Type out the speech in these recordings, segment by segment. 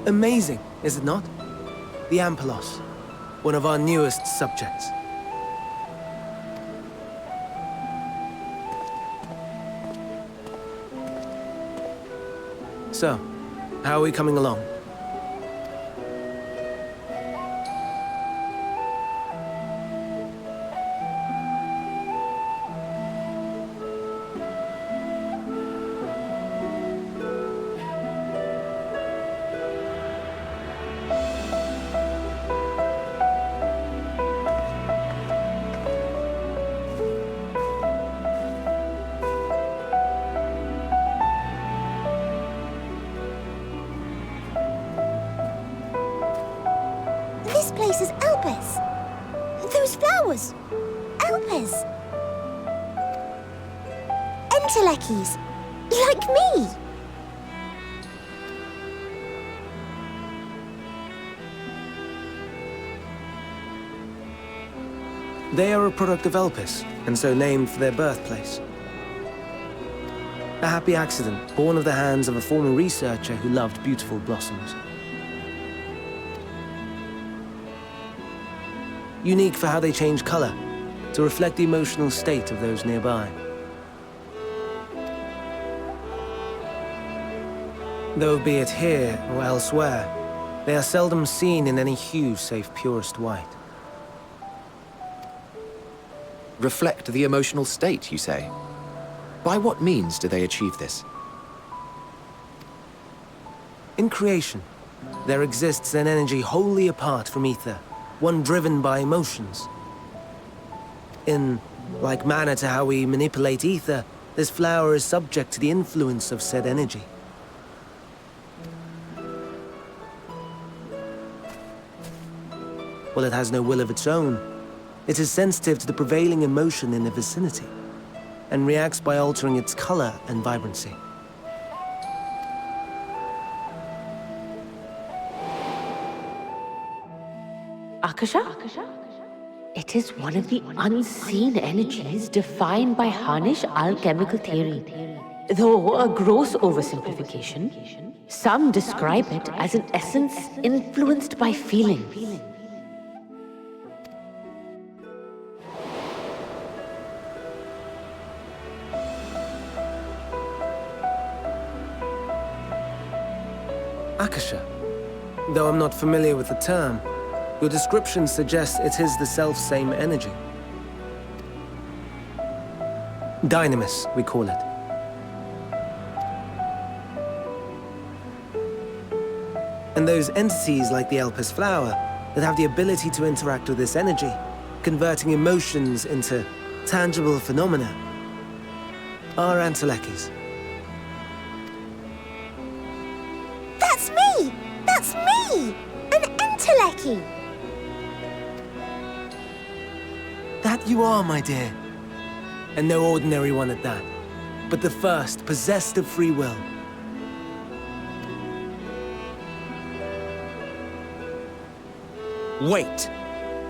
Amazing, is it not? The Ampelos, one of our newest subjects. So, how are we coming along? flowers. Elpers. Entelekis. Like me. They are a product of Elpis, and so named for their birthplace. A happy accident, born of the hands of a former researcher who loved beautiful blossoms. Unique for how they change color, to reflect the emotional state of those nearby. Though be it here or elsewhere, they are seldom seen in any hue save purest white. Reflect the emotional state, you say? By what means do they achieve this? In creation, there exists an energy wholly apart from ether, one driven by emotions. In like manner to how we manipulate ether, this flower is subject to the influence of said energy. While it has no will of its own, it is sensitive to the prevailing emotion in the vicinity, and reacts by altering its color and vibrancy. Akasha? It is one of the unseen energies defined by Harnish alchemical theory. Though a gross oversimplification, some describe it as an essence influenced by feeling. Akasha. Though I'm not familiar with the term, your description suggests it is the self-same energy. Dynamis, we call it. And those entities like the Elpis flower that have the ability to interact with this energy, converting emotions into tangible phenomena, are Entelekis. That's me! That's me! An Enteleki! That you are, my dear. And no ordinary one at that, but the first possessed of free will. Wait.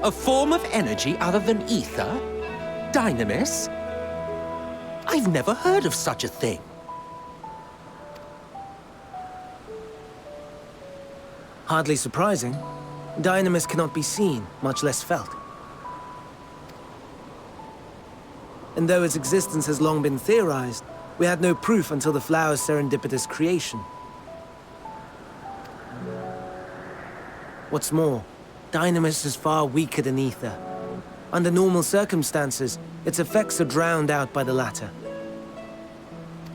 A form of energy other than ether? Dynamis? I've never heard of such a thing. Hardly surprising. Dynamis cannot be seen, much less felt. And though its existence has long been theorized, we had no proof until the flower's serendipitous creation. What's more, Dynamis is far weaker than ether. Under normal circumstances, its effects are drowned out by the latter.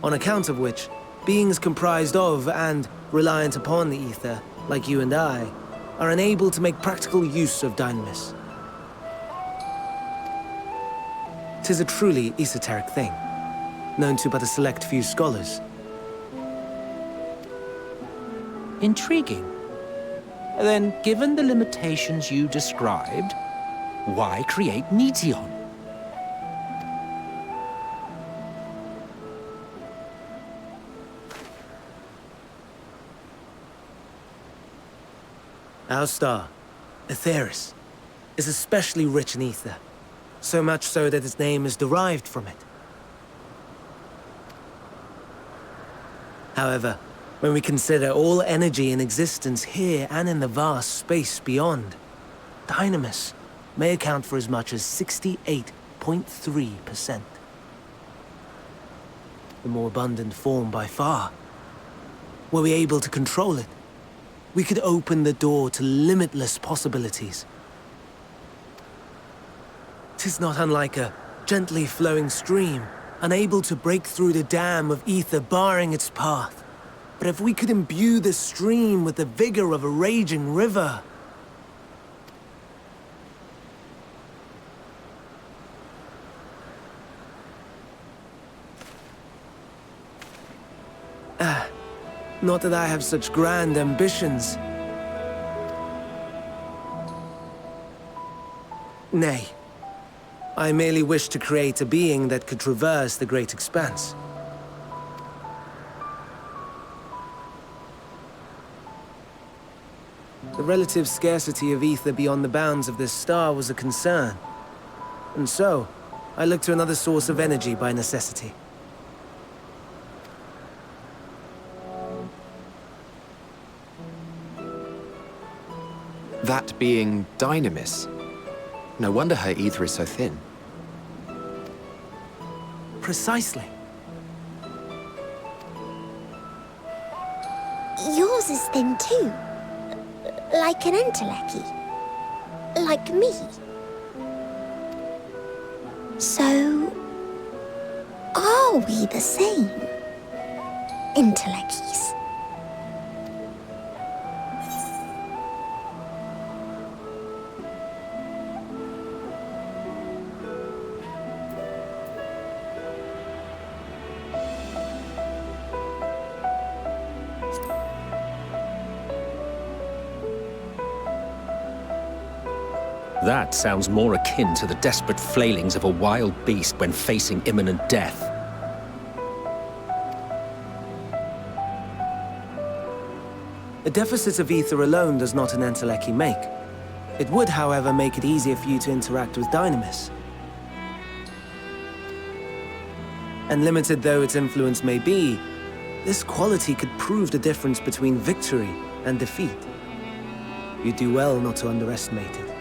On account of which, beings comprised of and reliant upon the ether, like you and I, are unable to make practical use of Dynamis. 'Tis a truly esoteric thing, known to but a select few scholars. Intriguing. Then, given the limitations you described, why create Meteon? Our star, Aetheris, is especially rich in ether, so much so that its name is derived from it. However, when we consider all energy in existence here and in the vast space beyond, Dynamis may account for as much as 68.3%. The more abundant form by far. Were we able to control it, we could open the door to limitless possibilities. 'Tis not unlike a gently flowing stream, unable to break through the dam of ether barring its path. But if we could imbue this stream with the vigor of a raging river... Not that I have such grand ambitions. Nay, I merely wished to create a being that could traverse the great expanse. The relative scarcity of ether beyond the bounds of this star was a concern. And so, I looked to another source of energy by necessity. That being Dynamis. No wonder her ether is so thin. Precisely. Yours is thin too. Like an entelechy. Like me. So, are we the same? Entelecchies. That sounds more akin to the desperate flailings of a wild beast when facing imminent death. A deficit of ether alone does not an entelechy make. It would, however, make it easier for you to interact with Dynamis. And limited though its influence may be, this quality could prove the difference between victory and defeat. You do well not to underestimate it.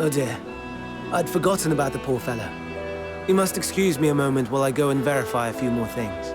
Oh dear. I'd forgotten about the poor fellow. You must excuse me a moment while I go and verify a few more things.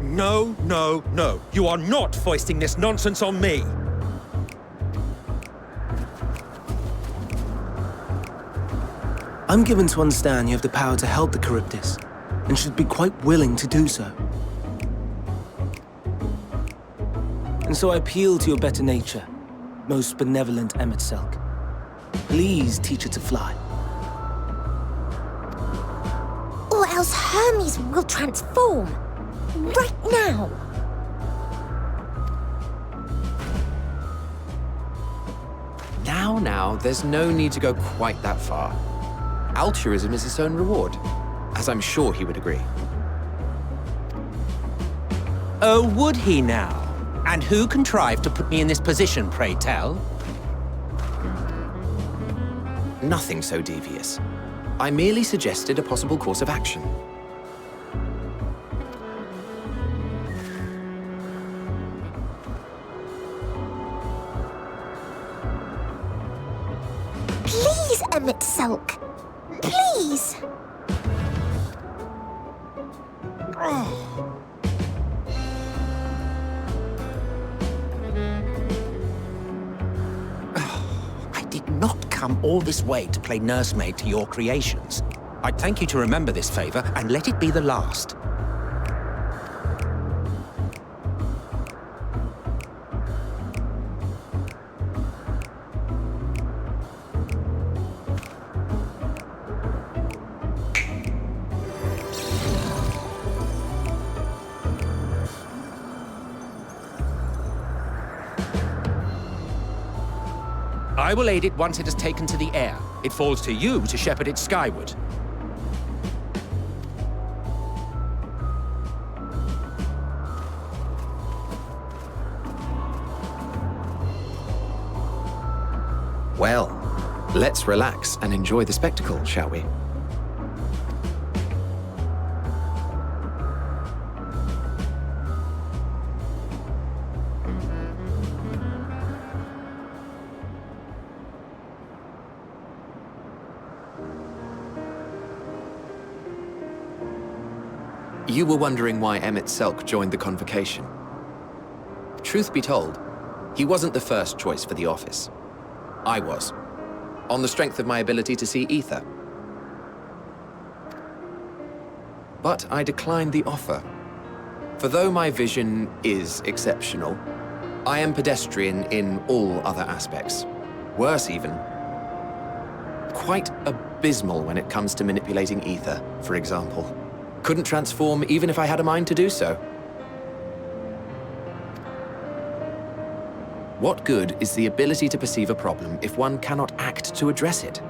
No, no, no. You are not foisting this nonsense on me. I'm given to understand you have the power to help the Charybdis, and should be quite willing to do so. And so I appeal to your better nature, most benevolent Emet Selk. Please teach her to fly. Or else Hermes will transform. Right now. Now, there's no need to go quite that far. Altruism is its own reward, as I'm sure he would agree. Oh, would he now? And who contrived to put me in this position, pray tell? Nothing so devious. I merely suggested a possible course of action. Please, Emet Selk. Please. I did not come all this way to play nursemaid to your creations. I'd thank you to remember this favor and let it be the last. I will aid it once it has taken to the air. It falls to you to shepherd it skyward. Well, let's relax and enjoy the spectacle, shall we? You were wondering why Emet Selk joined the convocation. Truth be told, he wasn't the first choice for the office. I was, on the strength of my ability to see ether. But I declined the offer. For though my vision is exceptional, I am pedestrian in all other aspects. Worse even, quite abysmal when it comes to manipulating ether, for example. Couldn't transform even if I had a mind to do so. What good is the ability to perceive a problem if one cannot act to address it?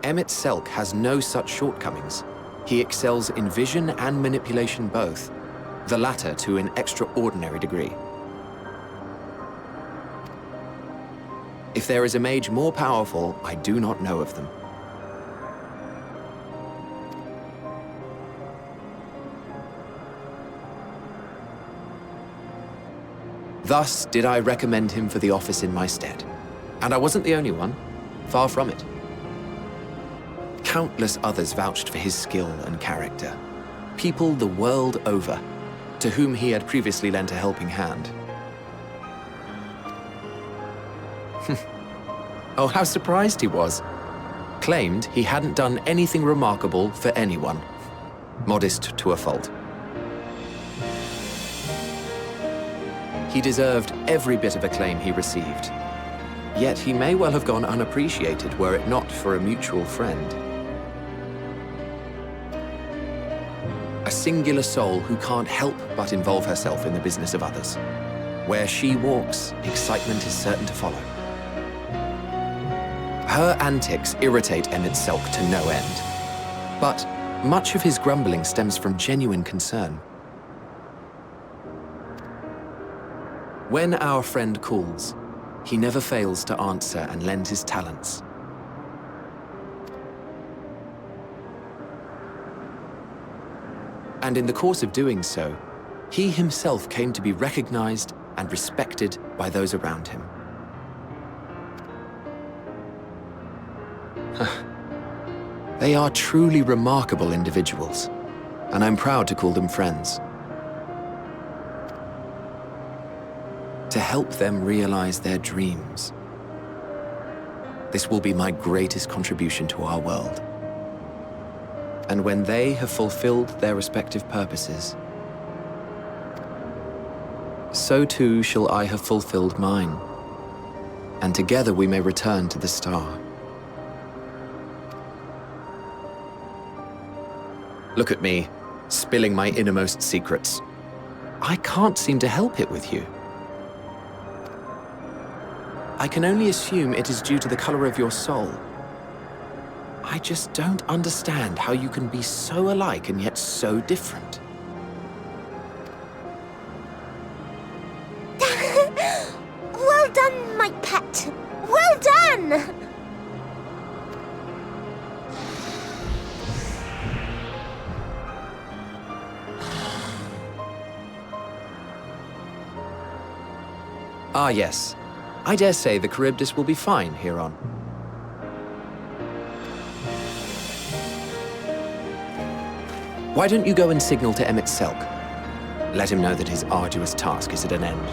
Emet Selk has no such shortcomings. He excels in vision and manipulation both, the latter to an extraordinary degree. If there is a mage more powerful, I do not know of them. Thus did I recommend him for the office in my stead. And I wasn't the only one. Far from it. Countless others vouched for his skill and character. People the world over, to whom he had previously lent a helping hand. Oh, how surprised he was. Claimed he hadn't done anything remarkable for anyone. Modest to a fault. He deserved every bit of acclaim he received. Yet he may well have gone unappreciated were it not for a mutual friend. A singular soul who can't help but involve herself in the business of others. Where she walks, excitement is certain to follow. Her antics irritate Emet Selk to no end. But much of his grumbling stems from genuine concern. When our friend calls, he never fails to answer and lend his talents. And in the course of doing so, he himself came to be recognized and respected by those around him. They are truly remarkable individuals, and I'm proud to call them friends. To help them realize their dreams. This will be my greatest contribution to our world. And when they have fulfilled their respective purposes, so too shall I have fulfilled mine, and together we may return to the star. Look at me, spilling my innermost secrets. I can't seem to help it with you. I can only assume it is due to the color of your soul. I just don't understand how you can be so alike and yet so different. Well done, my pet. Well done! Ah, yes. I dare say the Charybdis will be fine here on. Why don't you go and signal to Emet Selk? Let him know that his arduous task is at an end.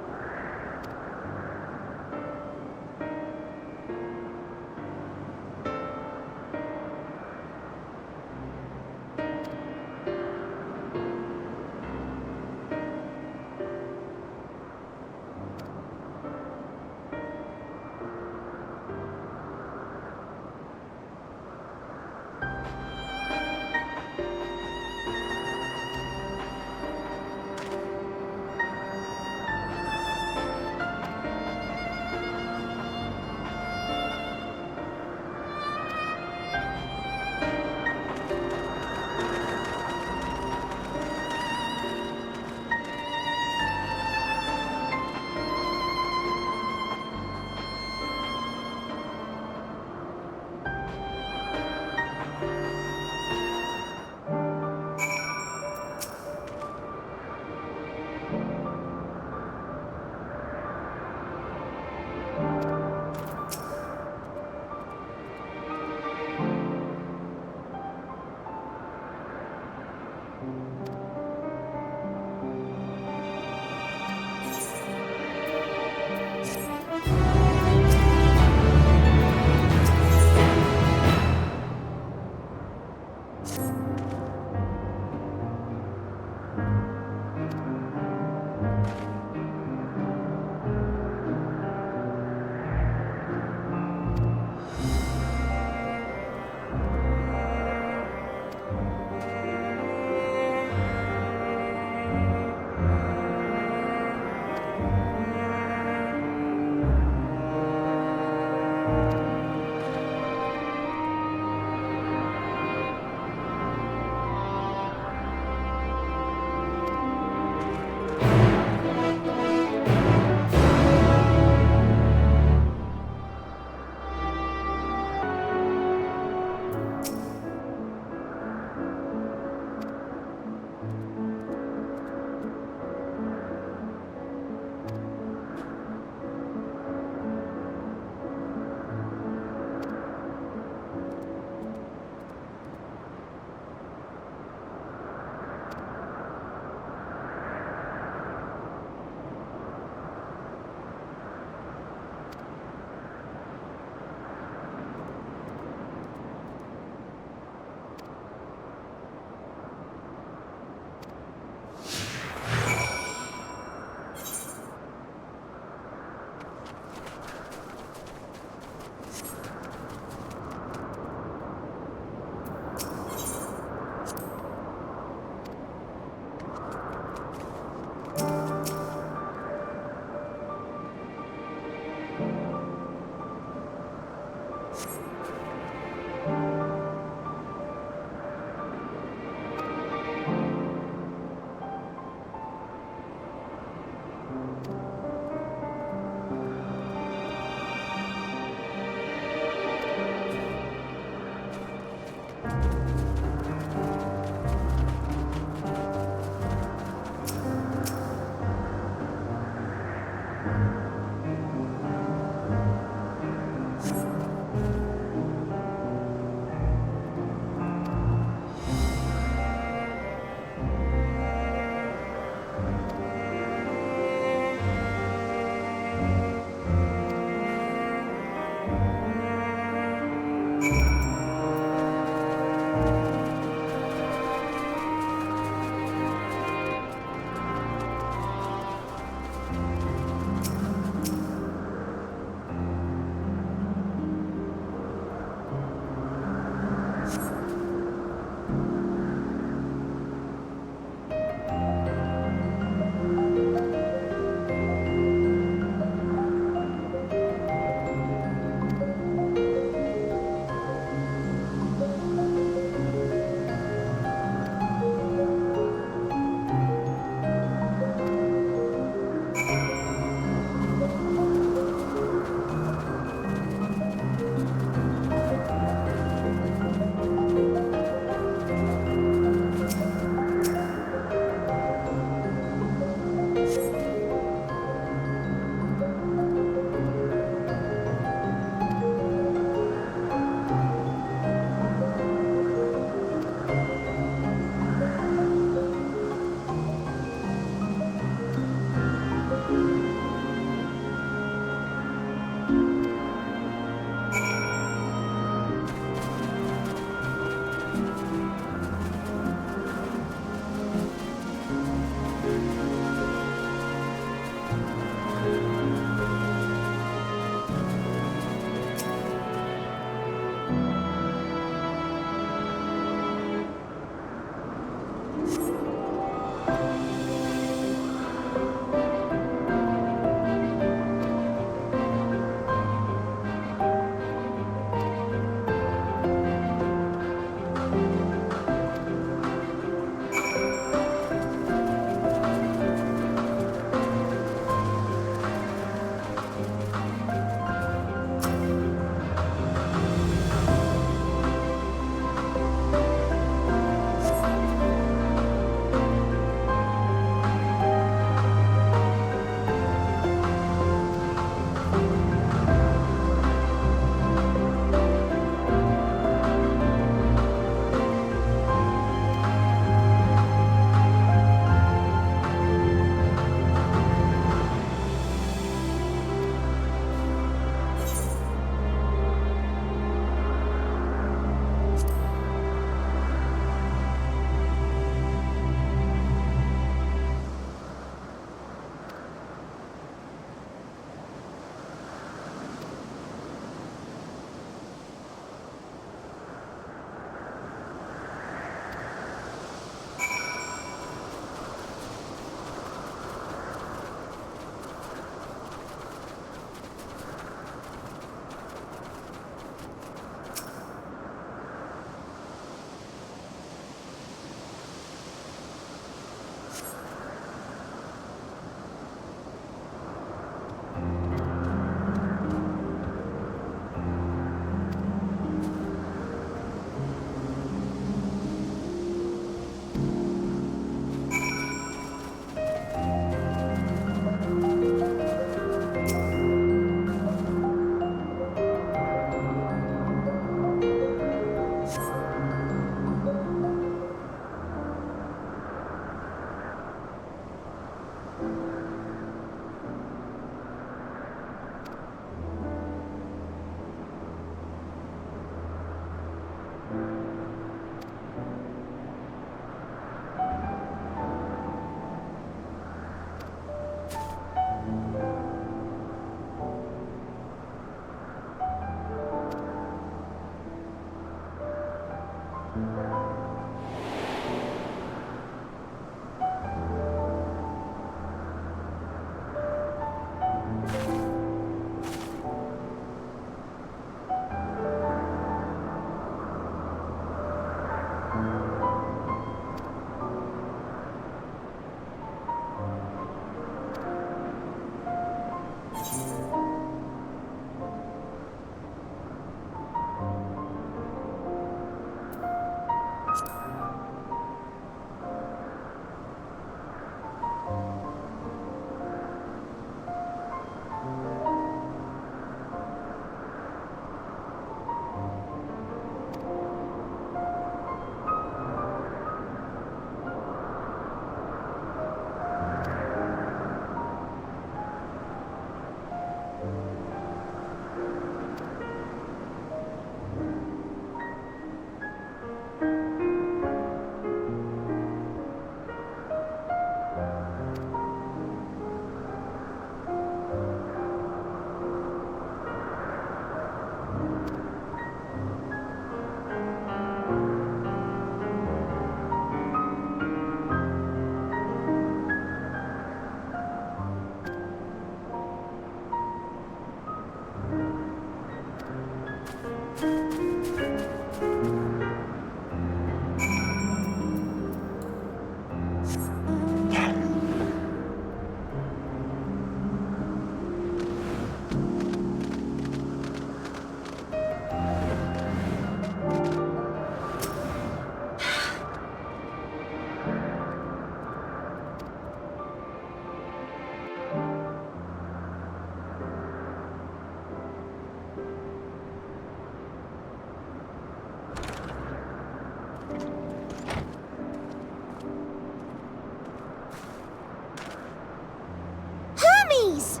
Hermes!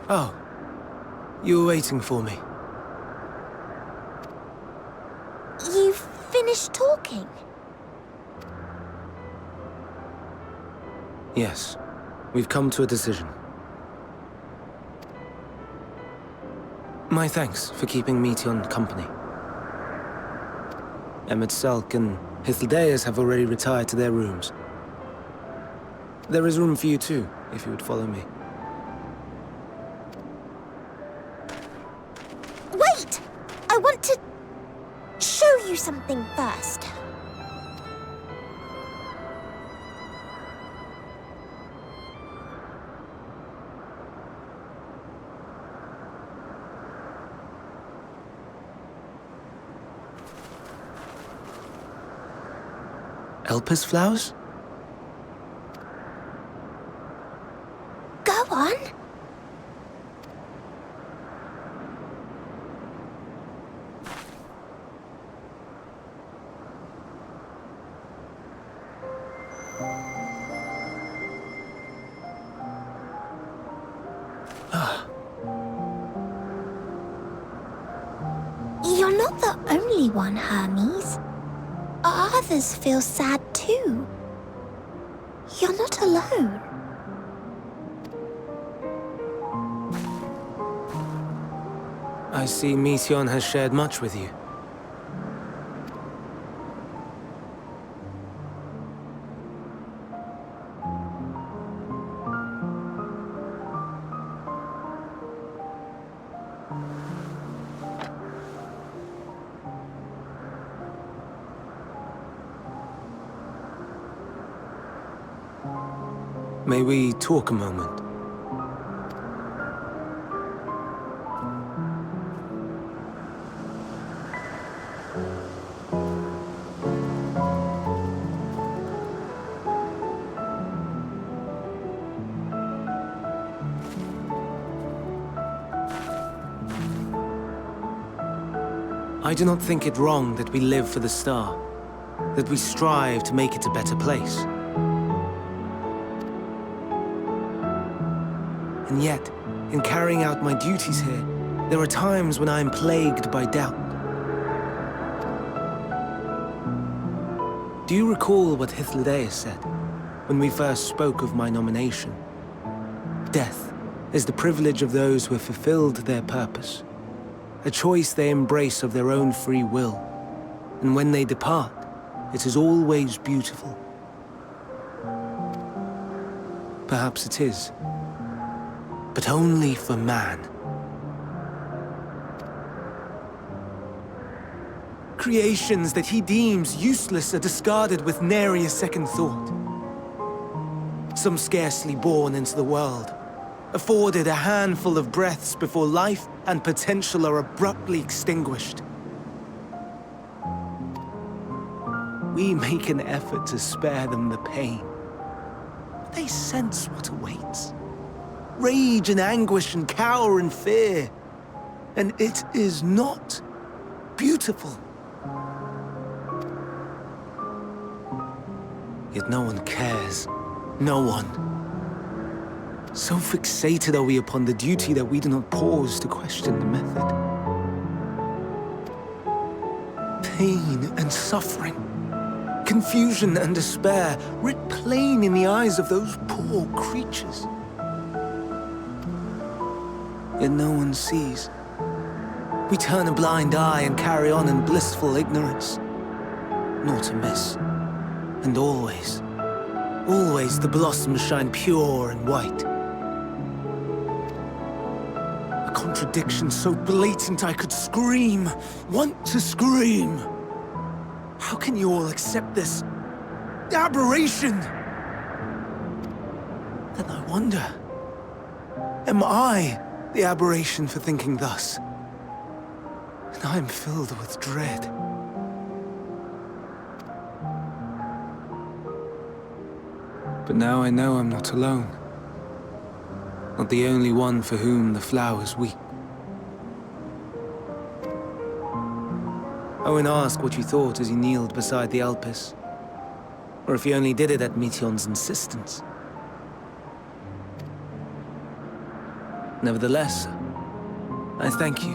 Oh, you were waiting for me. You've finished talking? Yes, we've come to a decision. My thanks for keeping Meteion company. Emet Selk and Hythlodaeus have already retired to their rooms. There is room for you too, if you would follow me. Wait! I want to show you something first. Elpis flowers? Go on. You're not the only one, Hermes. Others feel sad too. You're not alone. I see Meteion has shared much with you. May we talk a moment? I do not think it wrong that we live for the star, that we strive to make it a better place. And yet, in carrying out my duties here, there are times when I am plagued by doubt. Do you recall what Hythlodaeus said when we first spoke of my nomination? Death is the privilege of those who have fulfilled their purpose, a choice they embrace of their own free will, and when they depart, it is always beautiful. Perhaps it is, but only for man. Creations that he deems useless are discarded with nary a second thought. Some scarcely born into the world, afforded a handful of breaths before life and potential are abruptly extinguished. We make an effort to spare them the pain. They sense what awaits. Rage and anguish and cower and fear. And it is not beautiful. Yet no one cares. No one. So fixated are we upon the duty that we do not pause to question the method. Pain and suffering, confusion and despair, writ plain in the eyes of those poor creatures. Yet no one sees. We turn a blind eye and carry on in blissful ignorance. Not amiss. And always, always the blossoms shine pure and white. A contradiction so blatant I could scream, want to scream. How can you all accept this aberration? Then I wonder, am I the aberration for thinking thus? And I am filled with dread. But now I know I'm not alone. Not the only one for whom the flowers weep. Owen asked what you thought as he kneeled beside the Elpis. Or if he only did it at Meteion's insistence. Nevertheless, I thank you.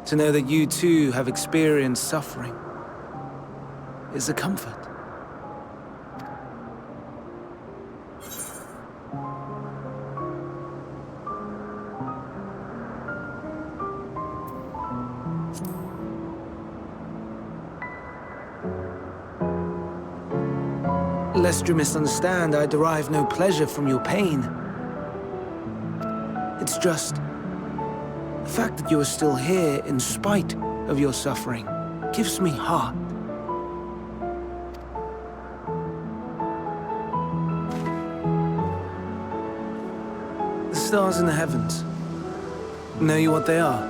To know that you too have experienced suffering is a comfort. Lest you misunderstand, I derive no pleasure from your pain. It's just the fact that you are still here in spite of your suffering gives me heart. The stars in the heavens. Know you what they are?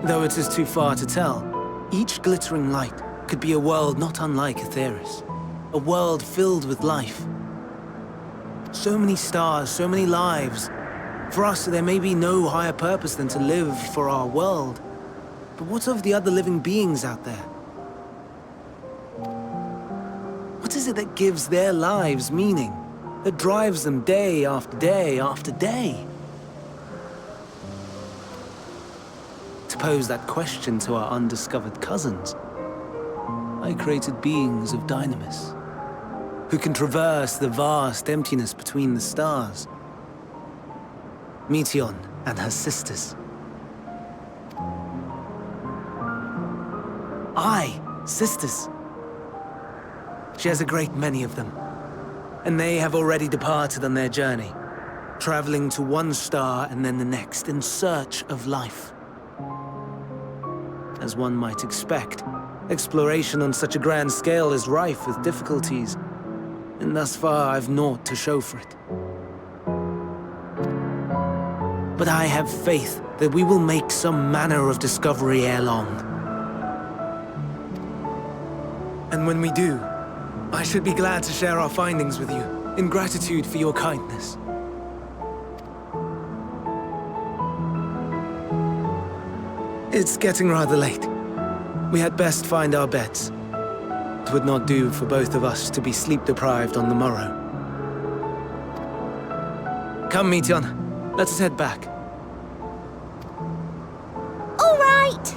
Though it is too far to tell, each glittering light could be a world not unlike Aetheris. A world filled with life. So many stars, so many lives. For us, there may be no higher purpose than to live for our world. But what of the other living beings out there? What is it that gives their lives meaning? That drives them day after day after day? To pose that question to our undiscovered cousins, I created beings of Dynamis, who can traverse the vast emptiness between the stars. Meteion and her sisters. Aye, sisters. She has a great many of them, and they have already departed on their journey, traveling to one star and then the next in search of life. As one might expect, exploration on such a grand scale is rife with difficulties, and thus far I've naught to show for it. But I have faith that we will make some manner of discovery ere long. And when we do, I should be glad to share our findings with you, in gratitude for your kindness. It's getting rather late. We had best find our beds. It would not do for both of us to be sleep-deprived on the morrow. Come, Meteion. Let us head back. All right.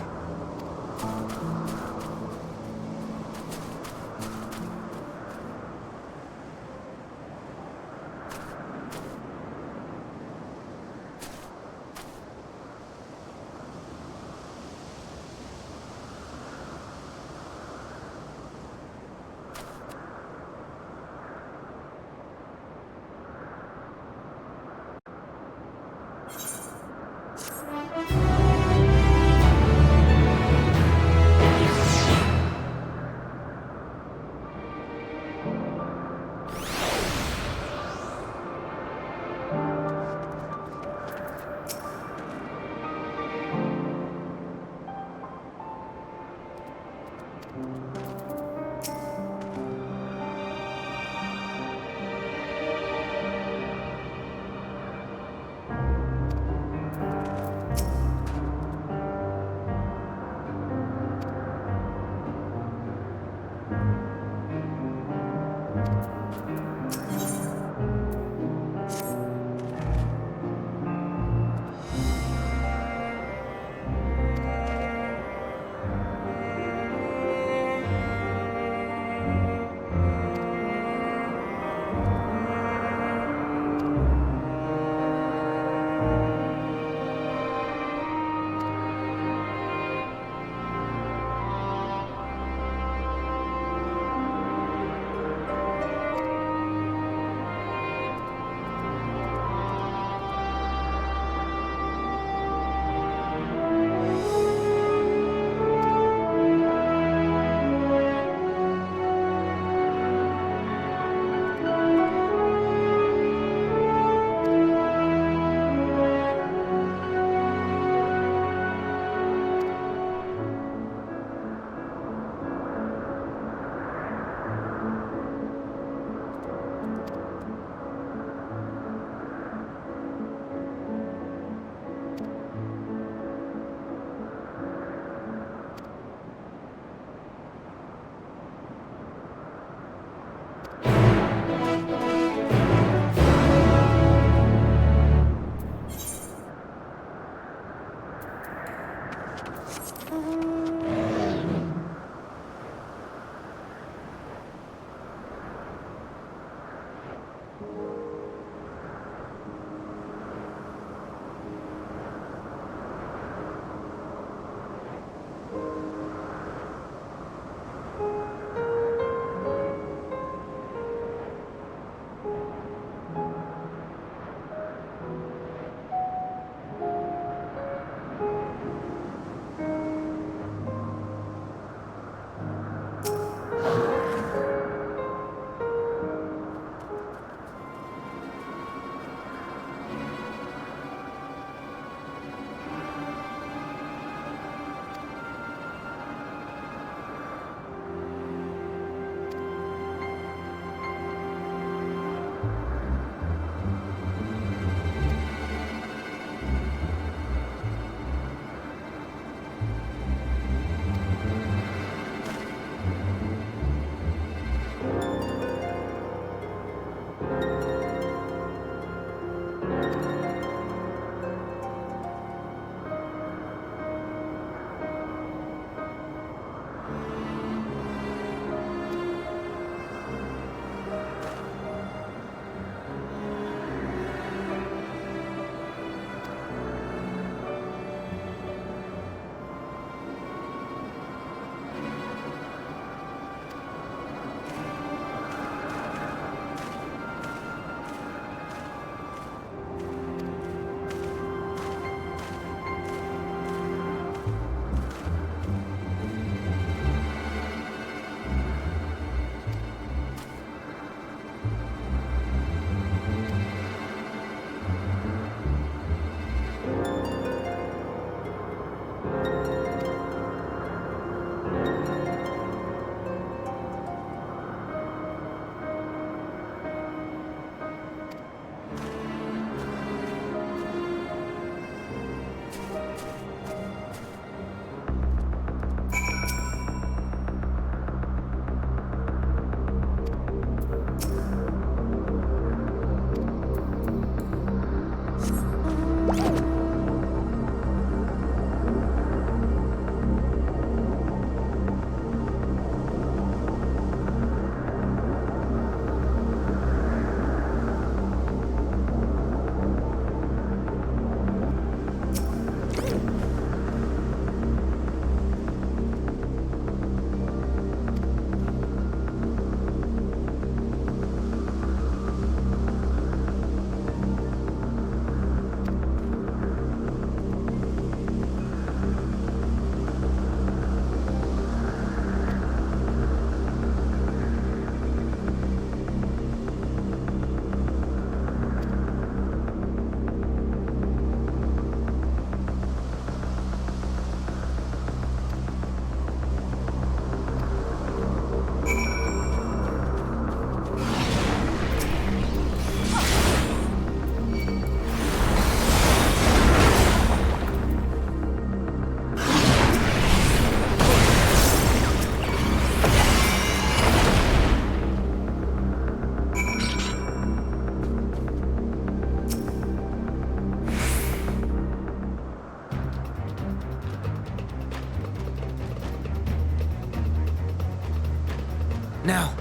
Now.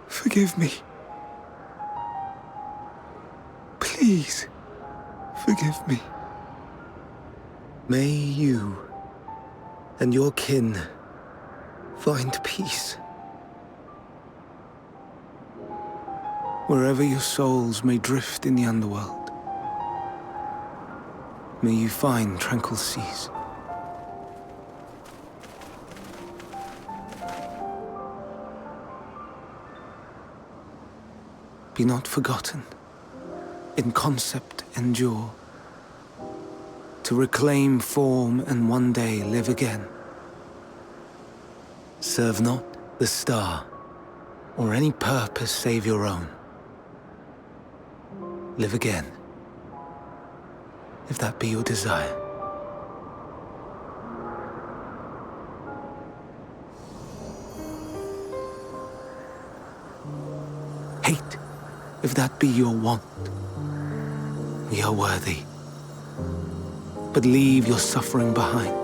Forgive me. Please, forgive me. May you and your kin find peace. Wherever your souls may drift in the underworld, may you find tranquil seas. Be not forgotten. In concept endure. To reclaim form and one day live again. Serve not the star, or any purpose save your own. Live again, if that be your desire. Hate, if that be your want. We are worthy. But leave your suffering behind.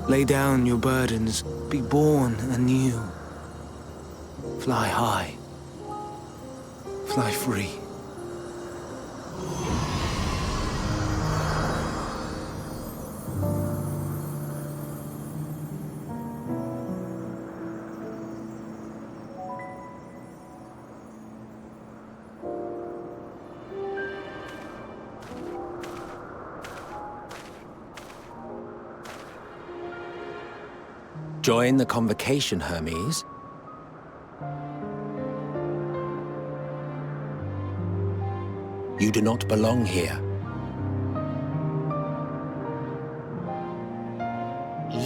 Lay down your burdens, be born anew. Fly high, fly free. Join the convocation, Hermes. You do not belong here.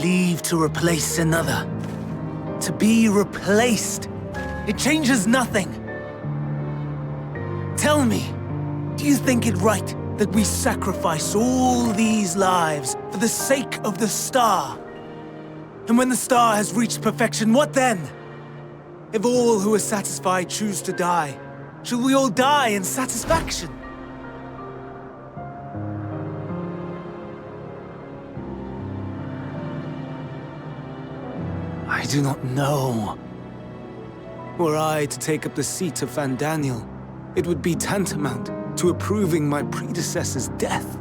Leave to replace another. To be replaced. It changes nothing. Tell me, do you think it right that we sacrifice all these lives for the sake of the star? And when the star has reached perfection, what then? If all who are satisfied choose to die, shall we all die in satisfaction? I do not know. Were I to take up the seat of Van Daniel, it would be tantamount to approving my predecessor's death.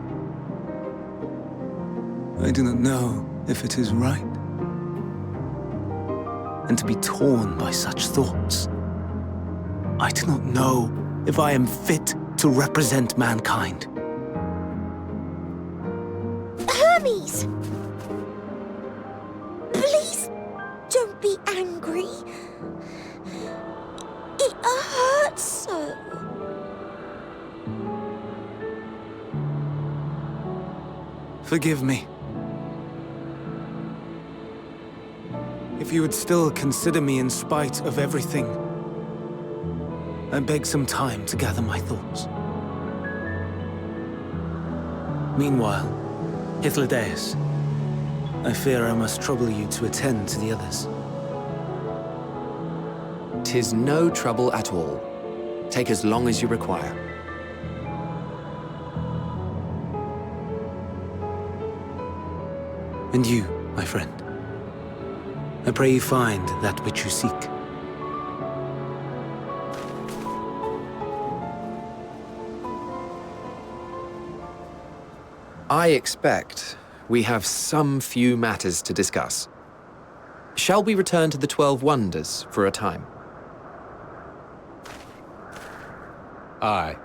I do not know if it is right. And to be torn by such thoughts. I do not know if I am fit to represent mankind. Hermes! Please don't be angry. It hurts so. Forgive me. If you would still consider me in spite of everything, I beg some time to gather my thoughts. Meanwhile, Hythlodaeus, I fear I must trouble you to attend to the others. 'Tis no trouble at all. Take as long as you require. And you, my friend, I pray you find that which you seek. I expect we have some few matters to discuss. Shall we return to the 12 Wonders for a time? Aye.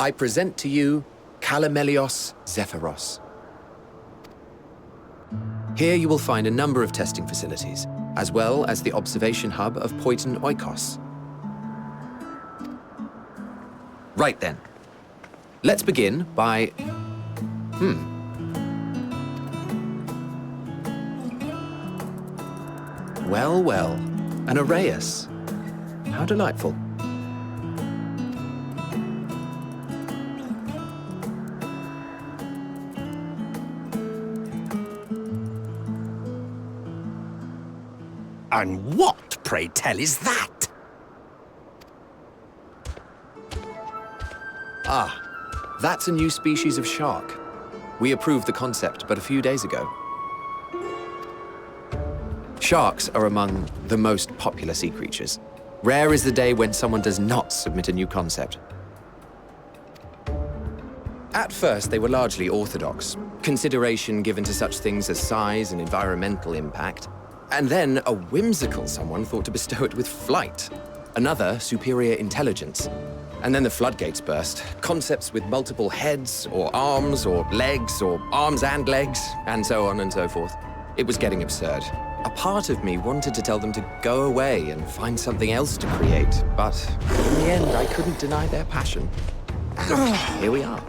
I present to you Calamelios Zephyros. Here you will find a number of testing facilities, as well as the observation hub of Poiton Oikos. Right then. Let's begin by... Well, well, an Arrhaeus. How delightful. And what, pray tell, is that? Ah, that's a new species of shark. We approved the concept but a few days ago. Sharks are among the most popular sea creatures. Rare is the day when someone does not submit a new concept. At first, they were largely orthodox, consideration given to such things as size and environmental impact. And then a whimsical someone thought to bestow it with flight, another superior intelligence. And then the floodgates burst. Concepts with multiple heads, or arms and legs, and so on and so forth. It was getting absurd. A part of me wanted to tell them to go away and find something else to create, but in the end, I couldn't deny their passion. And here we are.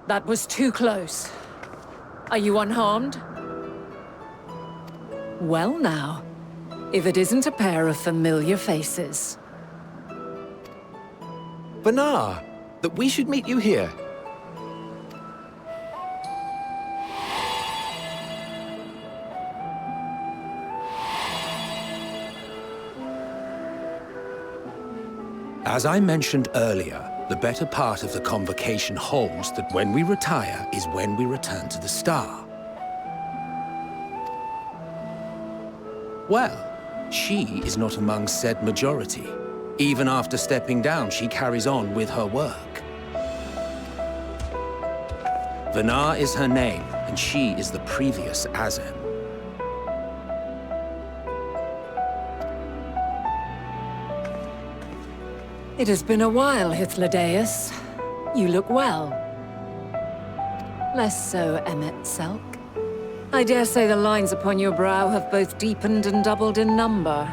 That was too close. Are you unharmed? Well now, if it isn't a pair of familiar faces. Banar, that we should meet you here. As I mentioned earlier, the better part of the convocation holds that when we retire is when we return to the star. Well, she is not among said majority. Even after stepping down, she carries on with her work. Vanar is her name, and she is the previous Azem. It has been a while, Hythlodaeus. You look well. Less so, Emet Selk. I dare say the lines upon your brow have both deepened and doubled in number.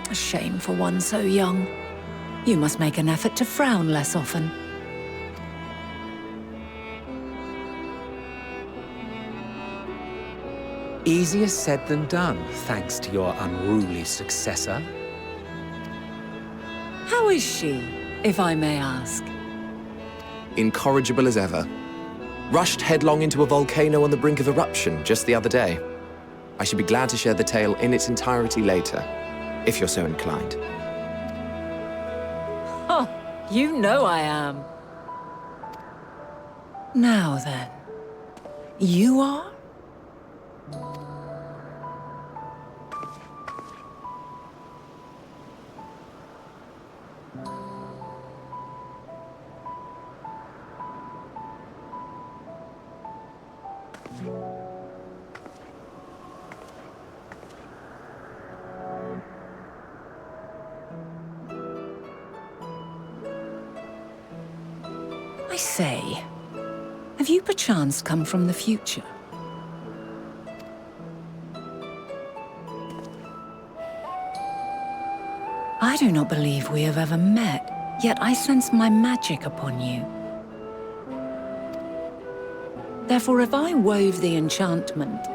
A shame for one so young. You must make an effort to frown less often. Easier said than done, thanks to your unruly successor. How is she, if I may ask? Incorrigible as ever. Rushed headlong into a volcano on the brink of eruption just the other day. I should be glad to share the tale in its entirety later, if you're so inclined. Huh, you know I am. Now then, you are? I say, have you perchance come from the future? I do not believe we have ever met, yet I sense my magic upon you. Therefore, if I wove the enchantment,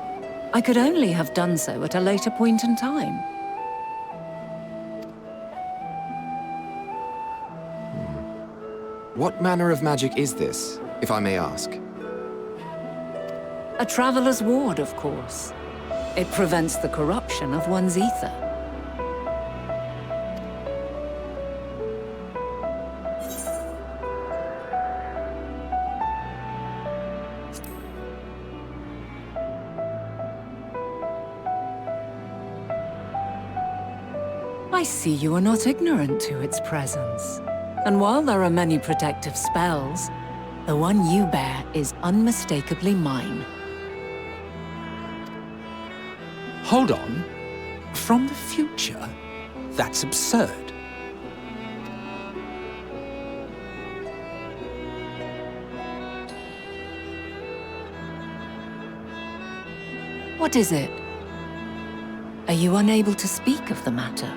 I could only have done so at a later point in time. What manner of magic is this, if I may ask? A traveler's ward, of course. It prevents the corruption of one's ether. I see you are not ignorant to its presence. And while there are many protective spells, the one you bear is unmistakably mine. Hold on. From the future? That's absurd. What is it? Are you unable to speak of the matter?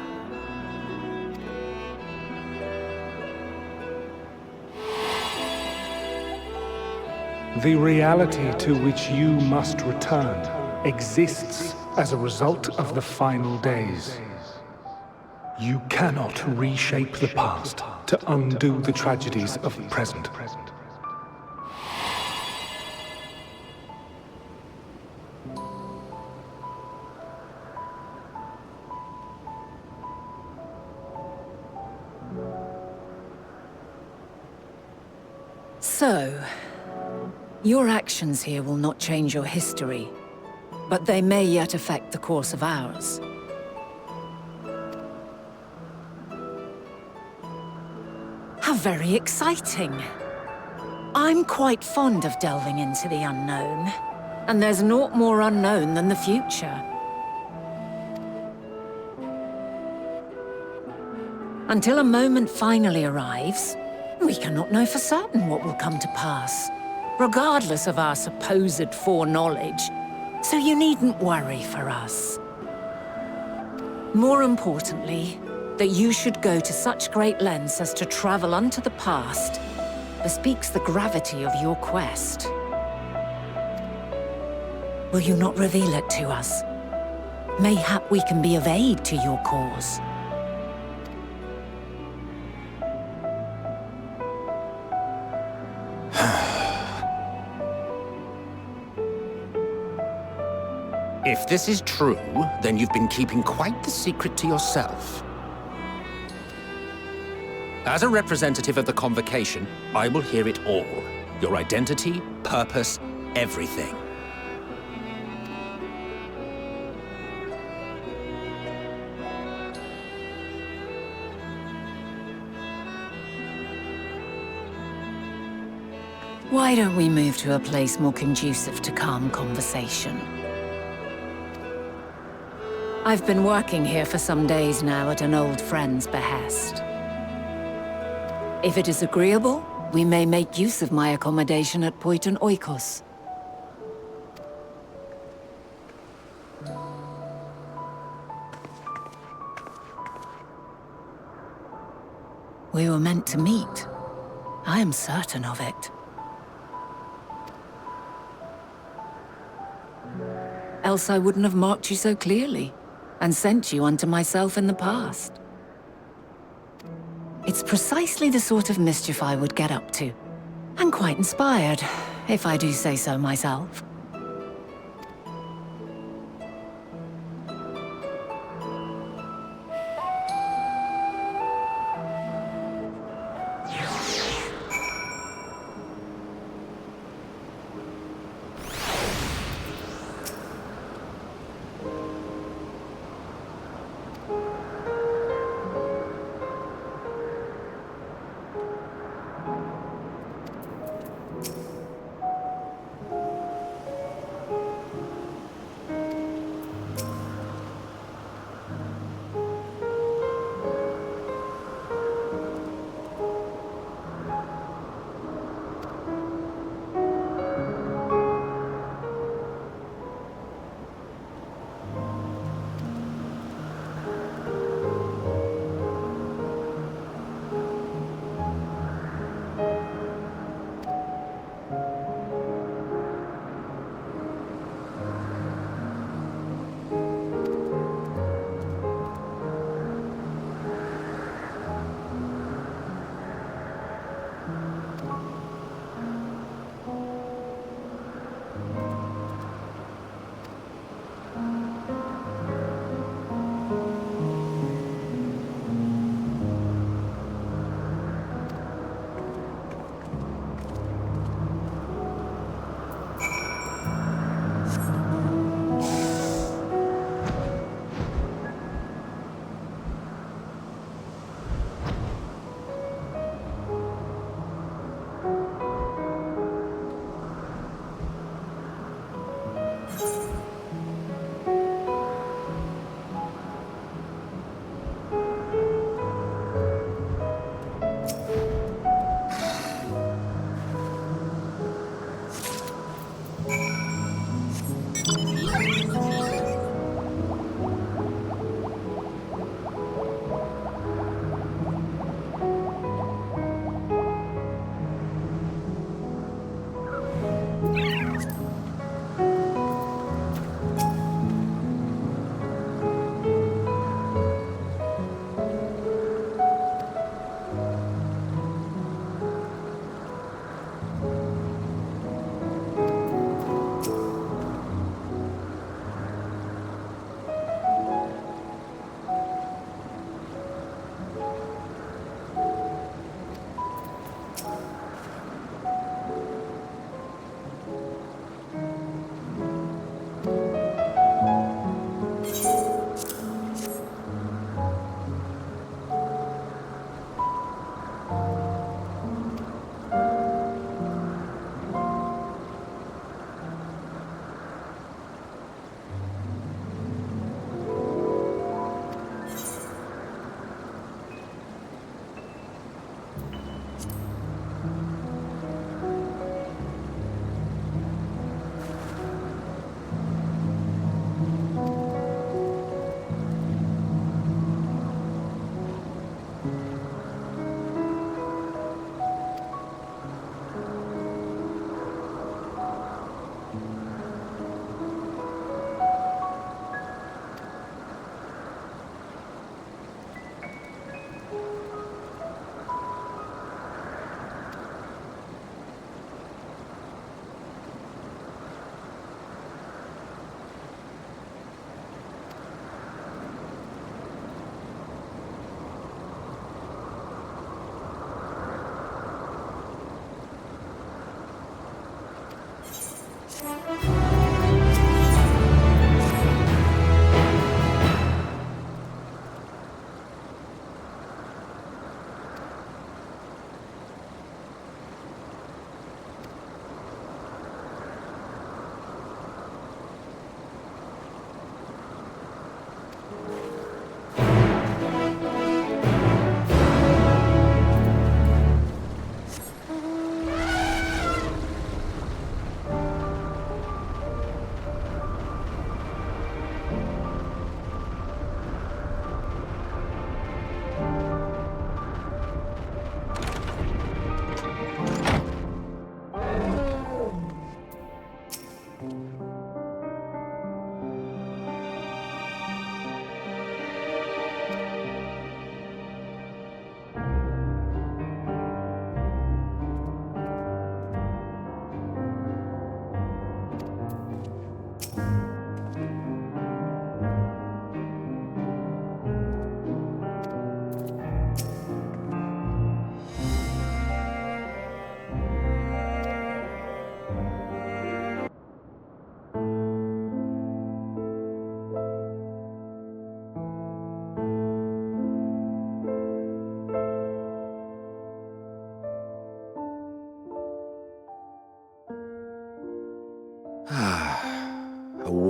The reality to which you must return exists as a result of the final days. You cannot reshape the past to undo the tragedies of the present. So, your actions here will not change your history, but they may yet affect the course of ours. How very exciting! I'm quite fond of delving into the unknown, and there's naught more unknown than the future. Until a moment finally arrives, we cannot know for certain what will come to pass, regardless of our supposed foreknowledge, so you needn't worry for us. More importantly, that you should go to such great lengths as to travel unto the past bespeaks the gravity of your quest. Will you not reveal it to us? Mayhap we can be of aid to your cause. If this is true, then you've been keeping quite the secret to yourself. As a representative of the convocation, I will hear it all. Your identity, purpose, everything. Why don't we move to a place more conducive to calm conversation? I've been working here for some days now at an old friend's behest. If it is agreeable, we may make use of my accommodation at Poiton Oikos. We were meant to meet. I am certain of it. Else I wouldn't have marked you so clearly, and sent you unto myself in the past. It's precisely the sort of mischief I would get up to, and quite inspired, if I do say so myself.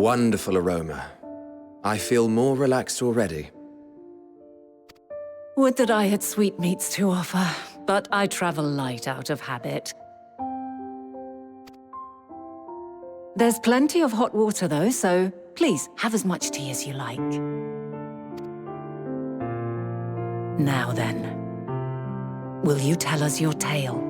wonderful aroma. I feel more relaxed already. Would that I had sweetmeats to offer, but I travel light out of habit. There's plenty of hot water though, so please have as much tea as you like. Now then, will you tell us your tale?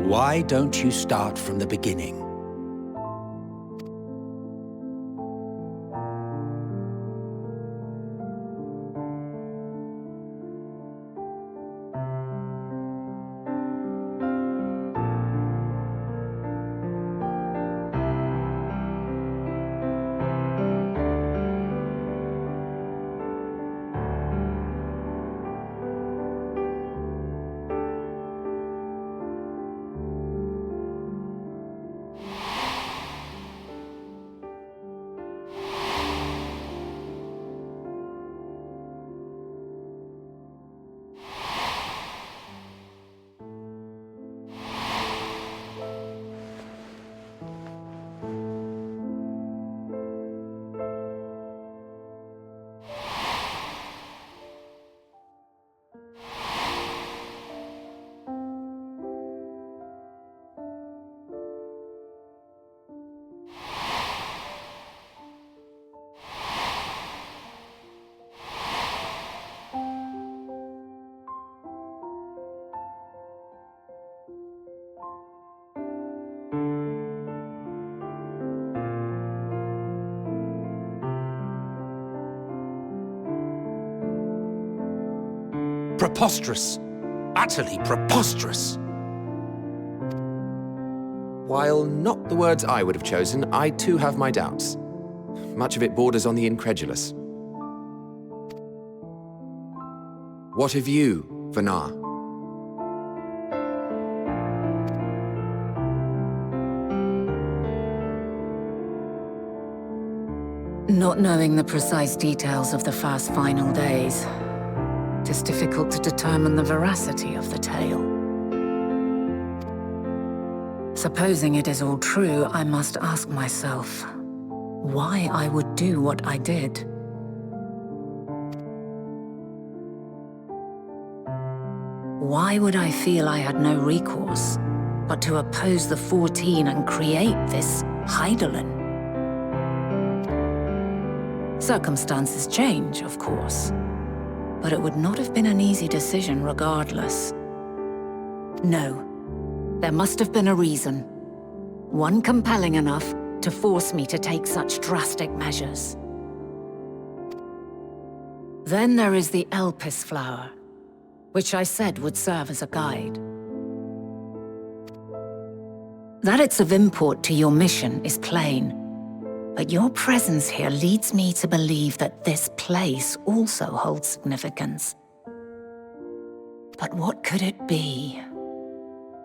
Why don't you start from the beginning? Preposterous. Utterly preposterous. While not the words I would have chosen, I too have my doubts. Much of it borders on the incredulous. What of you, Vanar? Not knowing the precise details of the first final days, it is difficult to determine the veracity of the tale. Supposing it is all true, I must ask myself why I would do what I did. Why would I feel I had no recourse but to oppose the 14 and create this Hydaelyn? Circumstances change, of course, but it would not have been an easy decision regardless. No, there must have been a reason. One compelling enough to force me to take such drastic measures. Then there is the Elpis flower, which I said would serve as a guide. That it's of import to your mission is plain, but your presence here leads me to believe that this place also holds significance. But what could it be?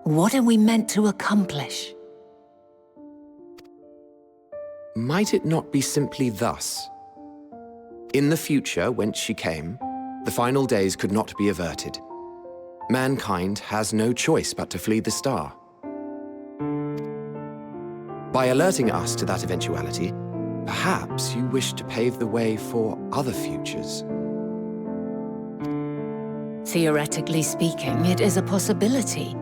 What are we meant to accomplish? Might it not be simply thus? In the future, whence she came, the final days could not be averted. Mankind has no choice but to flee the star. By alerting us to that eventuality, perhaps you wish to pave the way for other futures. Theoretically speaking, it is a possibility.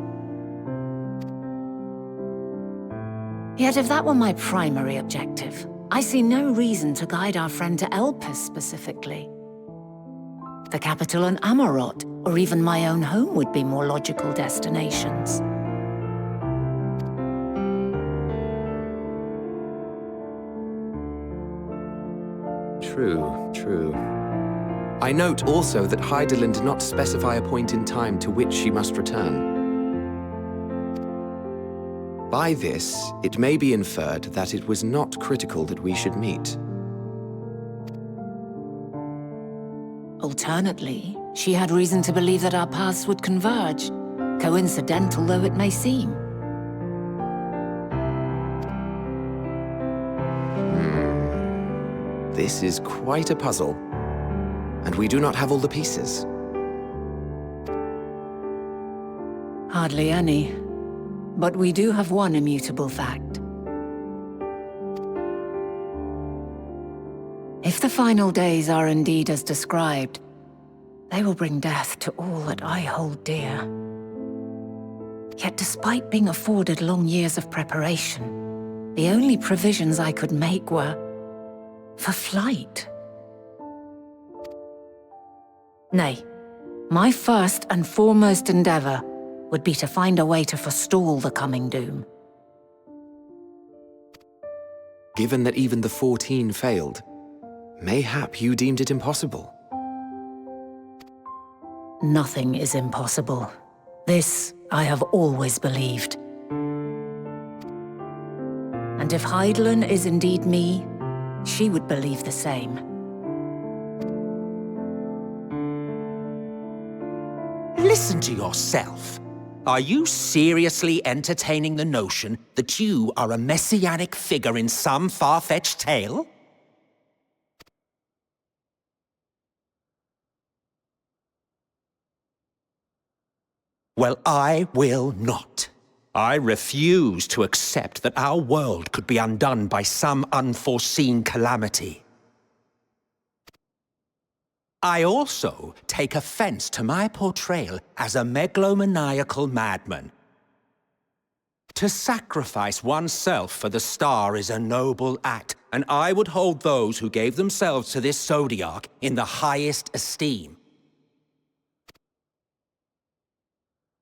Yet if that were my primary objective, I see no reason to guide our friend to Elpis specifically. The capital and Amarot, or even my own home would be more logical destinations. True, true. I note also that Hydaelyn did not specify a point in time to which she must return. By this, it may be inferred that it was not critical that we should meet. Alternately, she had reason to believe that our paths would converge, coincidental though it may seem. This is quite a puzzle, and we do not have all the pieces. Hardly any. But we do have one immutable fact. If the final days are indeed as described, they will bring death to all that I hold dear. Yet despite being afforded long years of preparation, the only provisions I could make were for flight. Nay, my first and foremost endeavor would be to find a way to forestall the coming doom. Given that even the 14 failed, mayhap you deemed it impossible. Nothing is impossible. This I have always believed. And if Hydaelyn is indeed me, she would believe the same. Listen to yourself. Are you seriously entertaining the notion that you are a messianic figure in some far-fetched tale? Well, I will not. I refuse to accept that our world could be undone by some unforeseen calamity. I also take offense to my portrayal as a megalomaniacal madman. To sacrifice oneself for the star is a noble act, and I would hold those who gave themselves to this zodiac in the highest esteem.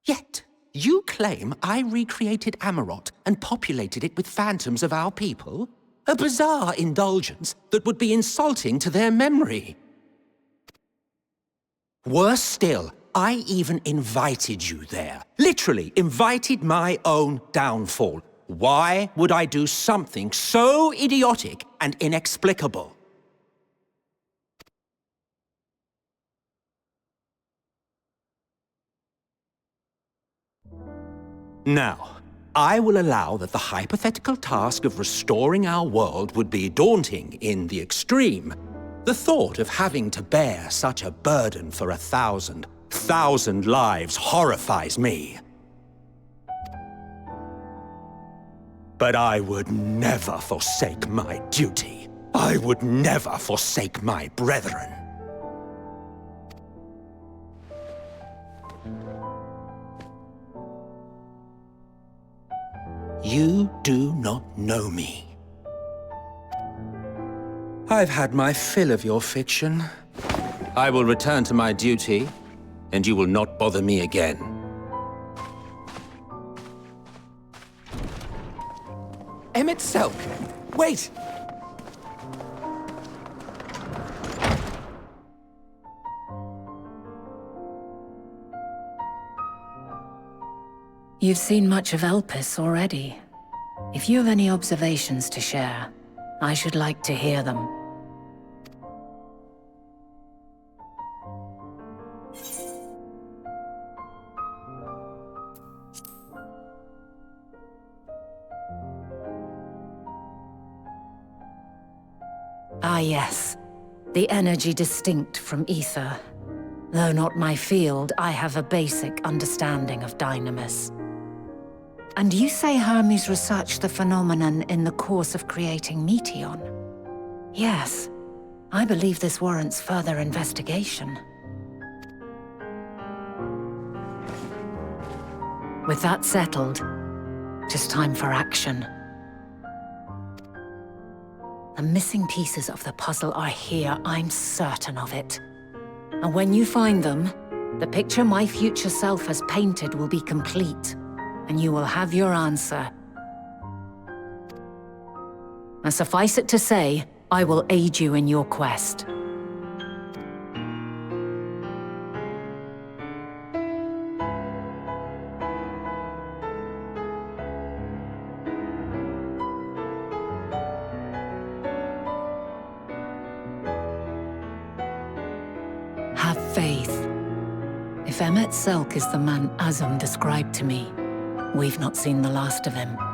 Yet, you claim I recreated Amarot and populated it with phantoms of our people? A bizarre indulgence that would be insulting to their memory. Worse still, I even invited you there. Literally invited my own downfall. Why would I do something so idiotic and inexplicable? Now, I will allow that the hypothetical task of restoring our world would be daunting in the extreme. The thought of having to bear such a burden for 1,000 lives horrifies me. But I would never forsake my duty. I would never forsake my brethren. You do not know me. I've had my fill of your fiction. I will return to my duty, and you will not bother me again. Emet Selk! Wait! You've seen much of Elpis already. If you have any observations to share, I should like to hear them. Ah yes, the energy distinct from ether. Though not my field, I have a basic understanding of dynamis. And you say Hermes researched the phenomenon in the course of creating Meteon? Yes, I believe this warrants further investigation. With that settled, it is time for action. The missing pieces of the puzzle are here, I'm certain of it. And when you find them, the picture my future self has painted will be complete, and you will have your answer. And suffice it to say, I will aid you in your quest. faith. If Emet Selk is the man Azam described to me, we've not seen the last of him.